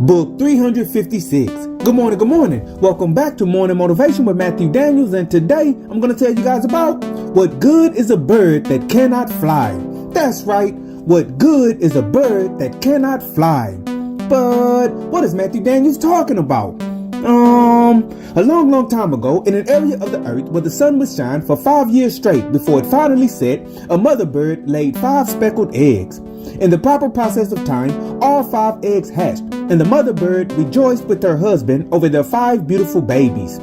Book 356. Good morning, good morning. Welcome back to Morning Motivation with Matthew Daniels, and today I'm going to tell you guys about what good is a bird that cannot fly. That's right, what good is a bird that cannot fly. But what is Matthew Daniels talking about? A long time ago, in an area of the earth where the sun would shine for 5 years straight before it finally set, a mother bird laid 5 speckled eggs. In the proper process of time, all 5 eggs hatched, and the mother bird rejoiced with her husband over their 5 beautiful babies.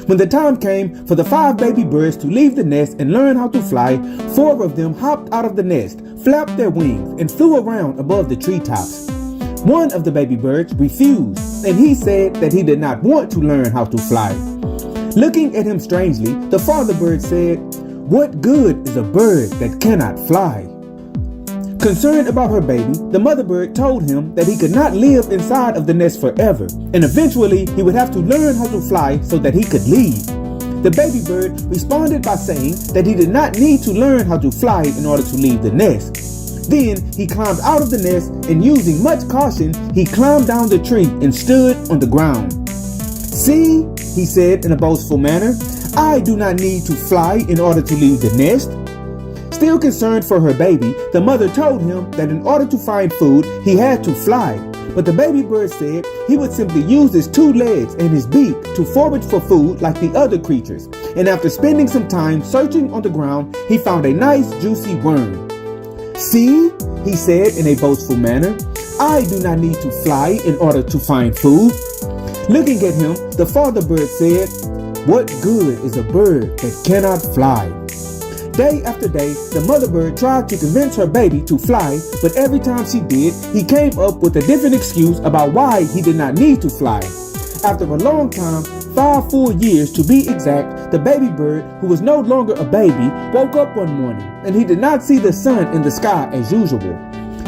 When the time came for the 5 baby birds to leave the nest and learn how to fly, 4 of them hopped out of the nest, flapped their wings, and flew around above the treetops. One of the baby birds refused, and he said that he did not want to learn how to fly. Looking at him strangely, the father bird said, "What good is a bird that cannot fly?" Concerned about her baby, the mother bird told him that he could not live inside of the nest forever, and eventually he would have to learn how to fly so that he could leave. The baby bird responded by saying that he did not need to learn how to fly in order to leave the nest. Then he climbed out of the nest, and using much caution, he climbed down the tree and stood on the ground. "See," he said in a boastful manner, "I do not need to fly in order to leave the nest." Still concerned for her baby, the mother told him that in order to find food, he had to fly. But the baby bird said he would simply use his 2 legs and his beak to forage for food like the other creatures. And after spending some time searching on the ground, he found a nice juicy worm. "See," he said in a boastful manner, "I do not need to fly in order to find food." Looking at him, the father bird said, "What good is a bird that cannot fly?" Day after day, the mother bird tried to convince her baby to fly, but every time she did, he came up with a different excuse about why he did not need to fly. After a long time, 5 full years to be exact, the baby bird, who was no longer a baby, woke up one morning, and he did not see the sun in the sky as usual.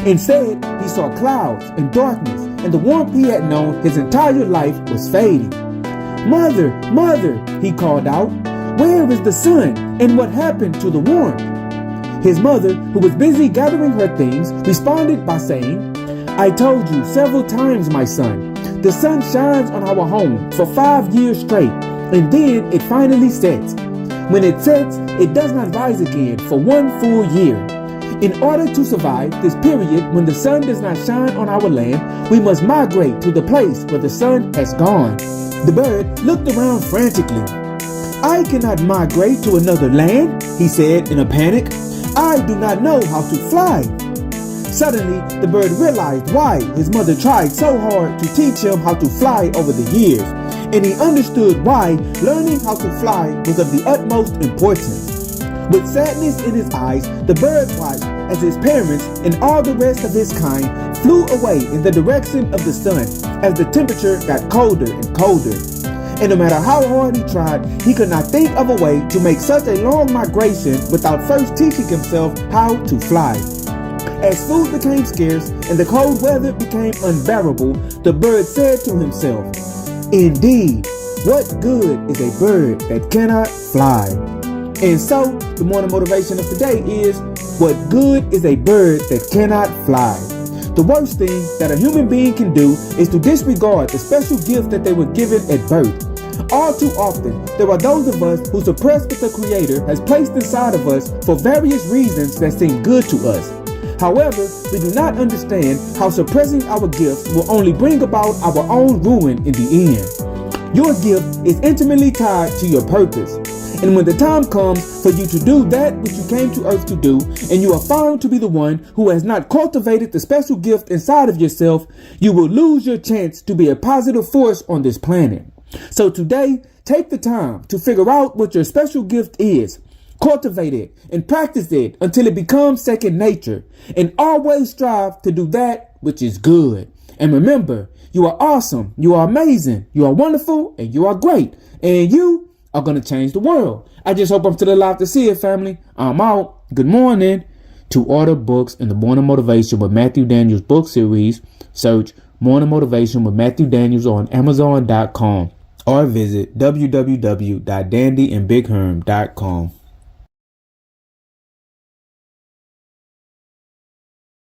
Instead, he saw clouds and darkness, and the warmth he had known his entire life was fading. "Mother, mother," he called out, "where is the sun, and what happened to the warmth?" His mother, who was busy gathering her things, responded by saying, "I told you several times, my son. The sun shines on our home for 5 years straight, and then it finally sets. When it sets, it does not rise again for 1 full year. In order to survive this period when the sun does not shine on our land, we must migrate to the place where the sun has gone." The bird looked around frantically. "I cannot migrate to another land," he said in a panic. "I do not know how to fly." Suddenly, the bird realized why his mother tried so hard to teach him how to fly over the years, and he understood why learning how to fly was of the utmost importance. With sadness in his eyes, the bird watched as his parents and all the rest of his kind flew away in the direction of the sun as the temperature got colder and colder. And no matter how hard he tried, he could not think of a way to make such a long migration without first teaching himself how to fly. As food became scarce and the cold weather became unbearable, the bird said to himself, "Indeed, what good is a bird that cannot fly?" And so, the morning motivation of today is, what good is a bird that cannot fly? The worst thing that a human being can do is to disregard the special gift that they were given at birth. All too often, there are those of us who suppress what the Creator has placed inside of us for various reasons that seem good to us. However, we do not understand how suppressing our gifts will only bring about our own ruin in the end. Your gift is intimately tied to your purpose. And when the time comes for you to do that which you came to earth to do, and you are found to be the one who has not cultivated the special gift inside of yourself, you will lose your chance to be a positive force on this planet. So today, take the time to figure out what your special gift is. Cultivate it and practice it until it becomes second nature, and always strive to do that which is good. And remember, you are awesome, you are amazing, you are wonderful, and you are great, and you are going to change the world. I just hope I'm still alive to see it, family. I'm out. Good morning. To order books in the Morning Motivation with Matthew Daniels book series, search Morning Motivation with Matthew Daniels on Amazon.com or visit www.dandyandbigherm.com.